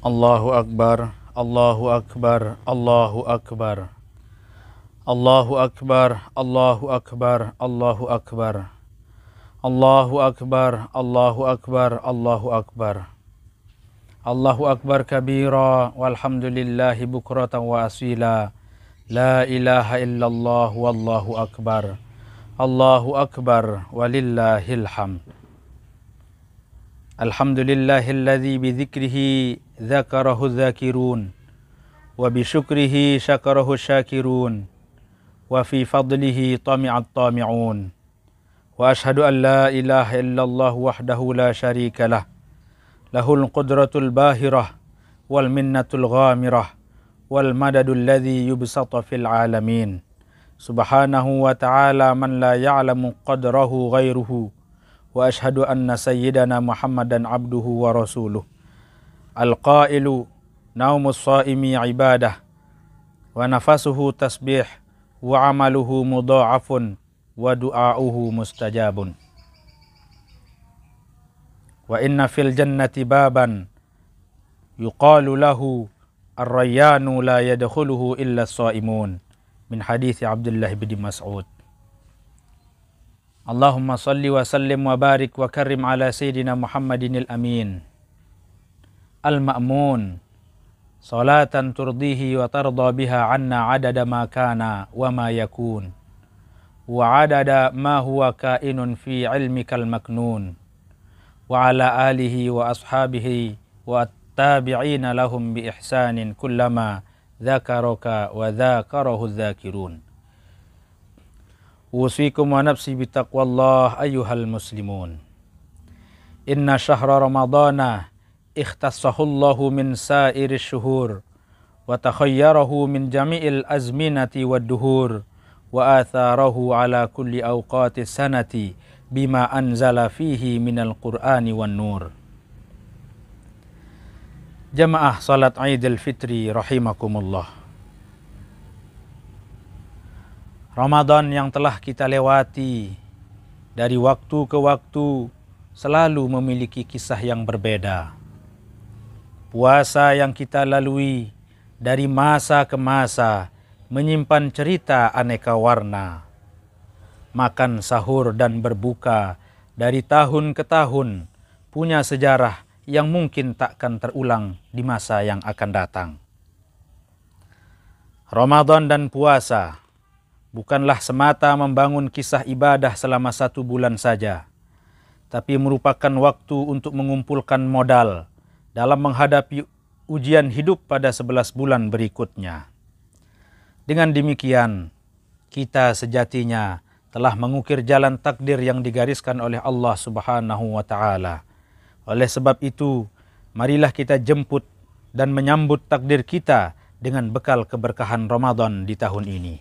Allahu Akbar, Allahu Akbar, Allahu Akbar. Allahu Akbar, Allahu Akbar, Allahu Akbar. Allahu Akbar, Allahu Akbar, Allahu Akbar. Allahu Akbar kabira, walhamdulillahi bukratan wa asila. La ilaha illallah, wallahu akbar. Allahu Akbar, walillahil hamd. Alhamdulillahilladzi bidzikrihi dzakarahu dzakirun wa bisyukrihi syakarahu syakirun wa fi fadlihi tami'at tami'un. Wa ashhadu an la ilaha illallah wahdahu la syarika lah. Lahul qudratul bahirah wal minnatul ghamirah wal madadul ladzi yubsata fil alamin. Subhanahu wa ta'ala man la ya'lamu qadrahu ghairuhu. Wa ashhadu anna sayyidana Muhammadan abduhu wa rasuluh. Al-qailu naumus shaimi ibadah wa nafasuhu tasbih wa amaluhu mudha'afun wa du'a'uhu mustajabun. Wa inna fil jannati baban yuqalu lahu ar-rayyanu la yadkhuluhu illa as-shaimun. Min hadithi Abdullah bin Mas'ud. Allahumma salli wa sallim wa barik wa karrim ala sayyidina Muhammadin al-amin al-ma'mun salatan turdihi wa tarda biha anna adada ma kana wa ma yakun wa adada ma huwa kainun fi ilmikal maknun wa ala alihi wa ashabihi wa tabi'ina lahum bi ihsanin kullama dzakaraka wa dzakarahu dzakirun. Usikum wa nafsi bitaqwallah ayyuhal muslimun. Inna syahra ramadana ikhtassahullahu min sairi syuhur wa takhayyarahu min jami'il azminati wad duhur wa atharahu ala kulli awqatis sanati bima anzala fihi minal qur'ani wan nur. Jamaah salat Idul Fitri rahimakumullah. Ramadan yang telah kita lewati dari waktu ke waktu selalu memiliki kisah yang berbeda. Puasa yang kita lalui dari masa ke masa menyimpan cerita aneka warna. Makan sahur dan berbuka dari tahun ke tahun punya sejarah yang mungkin takkan terulang di masa yang akan datang. Ramadan dan puasa bukanlah semata membangun kisah ibadah selama 1 bulan saja, tapi merupakan waktu untuk mengumpulkan modal dalam menghadapi ujian hidup pada 11 bulan berikutnya. Dengan demikian, kita sejatinya telah mengukir jalan takdir yang digariskan oleh Allah Subhanahu wa Ta'ala. Oleh sebab itu, marilah kita jemput dan menyambut takdir kita dengan bekal keberkahan Ramadan di tahun ini.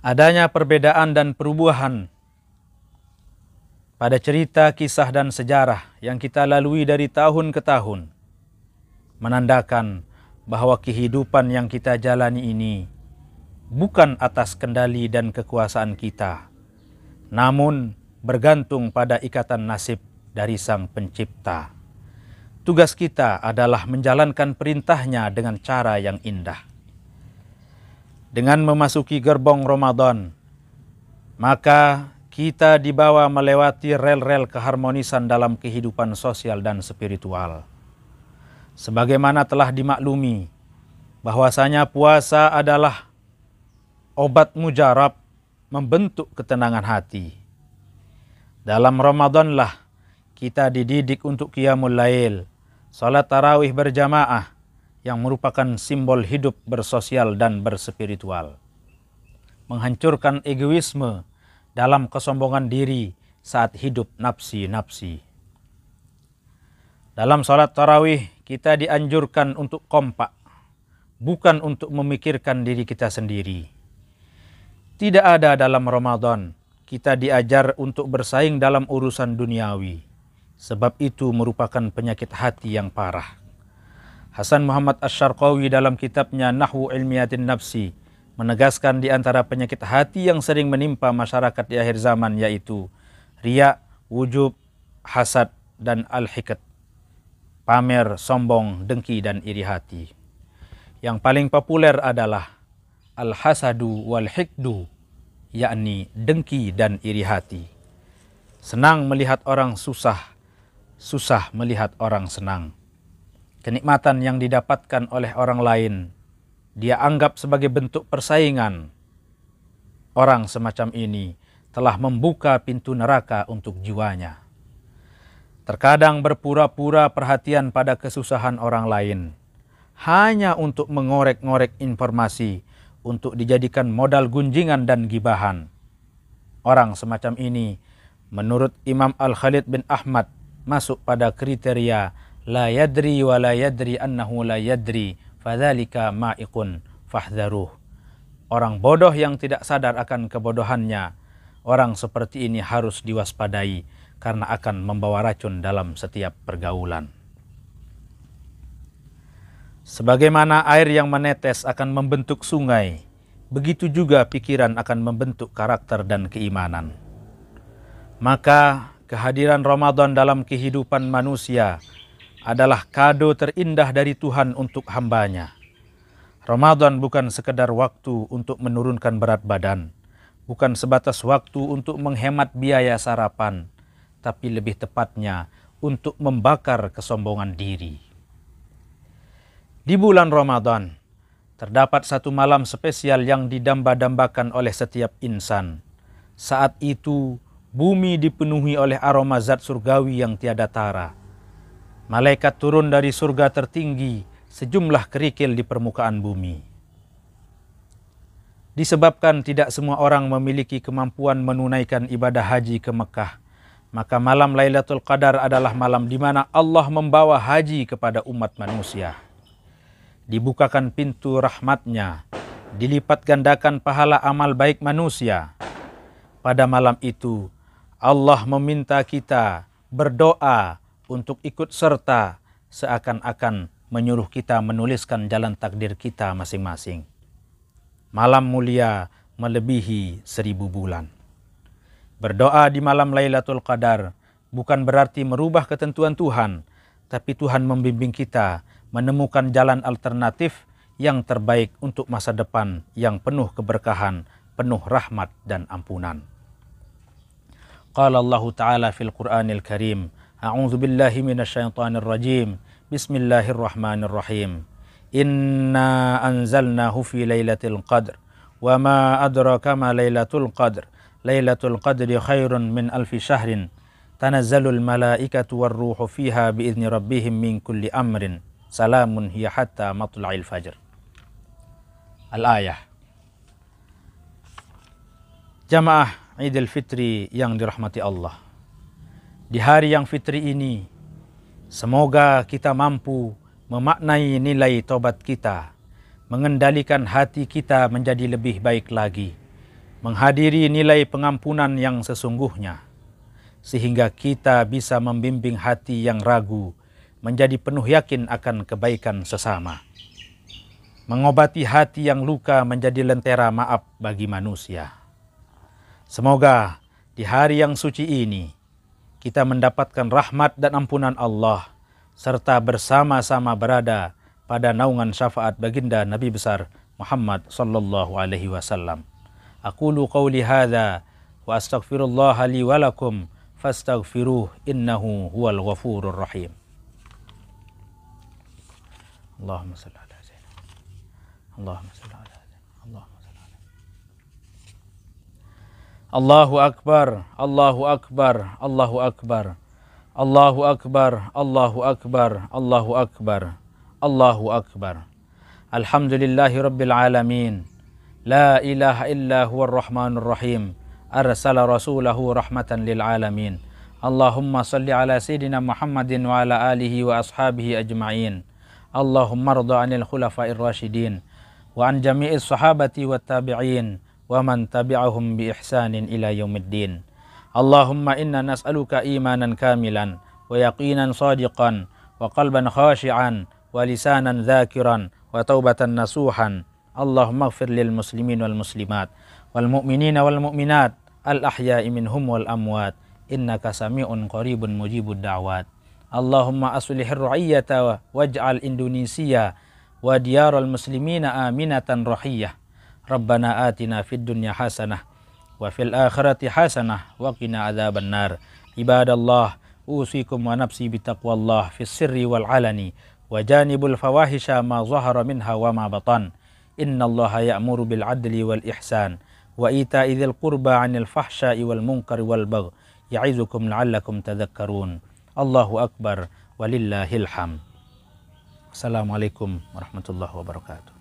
Adanya perbedaan dan perubahan pada cerita, kisah dan sejarah yang kita lalui dari tahun ke tahun menandakan bahwa kehidupan yang kita jalani ini bukan atas kendali dan kekuasaan kita, namun bergantung pada ikatan nasib dari Sang Pencipta. Tugas kita adalah menjalankan perintahnya dengan cara yang indah. Dengan memasuki gerbong Ramadan, maka kita dibawa melewati rel-rel keharmonisan dalam kehidupan sosial dan spiritual. Sebagaimana telah dimaklumi, bahwasanya puasa adalah obat mujarab membentuk ketenangan hati. Dalam Ramadanlah kita dididik untuk qiyamul lail, salat tarawih berjamaah, yang merupakan simbol hidup bersosial dan berspiritual. Menghancurkan egoisme dalam kesombongan diri saat hidup nafsi-nafsi. Dalam salat tarawih kita dianjurkan untuk kompak, bukan untuk memikirkan diri kita sendiri. Tidak ada dalam Ramadan kita diajar untuk bersaing dalam urusan duniawi, sebab itu merupakan penyakit hati yang parah. Hasan Muhammad Asy-Syarqawi dalam kitabnya Nahwu Ilmiyatin Nafsi menegaskan di antara penyakit hati yang sering menimpa masyarakat di akhir zaman yaitu riya, wujub, hasad, dan al-hiqd. pamer, sombong, dengki, dan iri hati. Yang paling populer adalah al-hasadu wal-hikdu, yakni dengki dan iri hati. Senang melihat orang susah, susah melihat orang senang. Kenikmatan yang didapatkan oleh orang lain, dia anggap sebagai bentuk persaingan. Orang semacam ini telah membuka pintu neraka untuk jiwanya. Terkadang berpura-pura perhatian pada kesusahan orang lain, hanya untuk mengorek-ngorek informasi, untuk dijadikan modal gunjingan dan gibahan. Orang semacam ini, menurut Imam Al-Khalid bin Ahmad, masuk pada kriteria la yadri wa la yadri annahu la yadri, fadzalika ma'iqun fahdharuh. Orang bodoh yang tidak sadar akan kebodohannya, orang seperti ini harus diwaspadai karena akan membawa racun dalam setiap pergaulan. Sebagaimana air yang menetes akan membentuk sungai, begitu juga pikiran akan membentuk karakter dan keimanan. Maka kehadiran Ramadan dalam kehidupan manusia adalah kado terindah dari Tuhan untuk hambanya. Ramadan bukan sekedar waktu untuk menurunkan berat badan, bukan sebatas waktu untuk menghemat biaya sarapan, tapi lebih tepatnya untuk membakar kesombongan diri. Di bulan Ramadan, terdapat satu malam spesial yang didamba-dambakan oleh setiap insan. Saat itu, bumi dipenuhi oleh aroma zat surgawi yang tiada tara. Malaikat turun dari surga tertinggi, sejumlah kerikil di permukaan bumi. Disebabkan tidak semua orang memiliki kemampuan menunaikan ibadah haji ke Mekah, maka malam Lailatul Qadar adalah malam di mana Allah membawa haji kepada umat manusia. Dibukakan pintu rahmatnya, dilipat gandakan pahala amal baik manusia. Pada malam itu, Allah meminta kita berdoa untuk ikut serta, seakan-akan menyuruh kita menuliskan jalan takdir kita masing-masing. Malam mulia melebihi 1000 bulan. Berdoa di malam Lailatul Qadar bukan berarti merubah ketentuan Tuhan, tapi Tuhan membimbing kita menemukan jalan alternatif yang terbaik untuk masa depan yang penuh keberkahan, penuh rahmat dan ampunan. Qala Allah Ta'ala fil Qur'anil Karim, A'udzu billahi minasyaitonir rajim. Bismillahirrahmanirrahim. Inna anzalnahu fi lailatul qadr wa ma adraka ma lailatul qadr. Lailatul qadri khairun min alfi syahrin. Tanazzalul malaikatu warruhu fiha biizni rabbihim min kulli amrin. Salamun hiya hatta matla'il fajr. Al-ayah. Jamaah Idul Fitri yang dirahmati Allah. Di hari yang fitri ini, semoga kita mampu memaknai nilai tobat kita, mengendalikan hati kita menjadi lebih baik lagi, menghadiri nilai pengampunan yang sesungguhnya, sehingga kita bisa membimbing hati yang ragu menjadi penuh yakin akan kebaikan sesama. Mengobati hati yang luka menjadi lentera maaf bagi manusia. Semoga di hari yang suci ini, kita mendapatkan rahmat dan ampunan Allah, serta bersama-sama berada pada naungan syafaat baginda Nabi besar Muhammad sallallahu alaihi wasallam. Aqulu qawli hadza wa astaghfirullah li wa lakum fastaghfiruh innahu huwal ghafurur rahim. Allahumma salli ala sayyidina. Allahumma salli ala sayyidina. Allahumma salli ala. Allahu akbar, Allahu akbar, Allahu akbar. Allahu akbar, Allahu akbar, Allahu akbar. Allahu akbar. Alhamdulillahi rabbil alamin. La ilaha illa huwar rahmanur rahim. Arsala rasulahu rahmatan lil alamin. Allahumma salli ala sayyidina Muhammadin wa ala alihi wa ashabihi ajma'in. Allahumma rda anil khulafa'ir rasyidin wa an jami'is sahabati wat tabi'in wa man tabi'ahum bi ihsanin ila yaumiddin. Allahumma inna nas'aluka imanan kamilan wa yaqinan sadiqan wa qalban khashi'an wa lisanan dhakiran wa taubatan nasuhan. Allahumma ighfir lil muslimin wal muslimat wal mu'minina wal mu'minat al ahya'i minhum wal amwat innaka sami'un qaribun mujibud da'wat. Allahumma aslihir ra'iyata waj'al Indonesia wa diyaral muslimina aminatan rahiyah. Rabbana atina fid dunya hasanah wa fil akhirati hasanah wa qina adzaban nar. Ibadallah, usikum wa nafsi bitaqwallah fis sirri wal alani wa janibul fawahisha ma zahara minha wa ma batan. Innallaha ya'muru bil adli wal ihsan wa ita'i dzil qurba 'anil fahsya'i wal munkari wal baghi ya'izukum la'allakum tadhakkarun. Allahu akbar walillahil hamd. Assalamualaikum warahmatullahi wabarakatuh.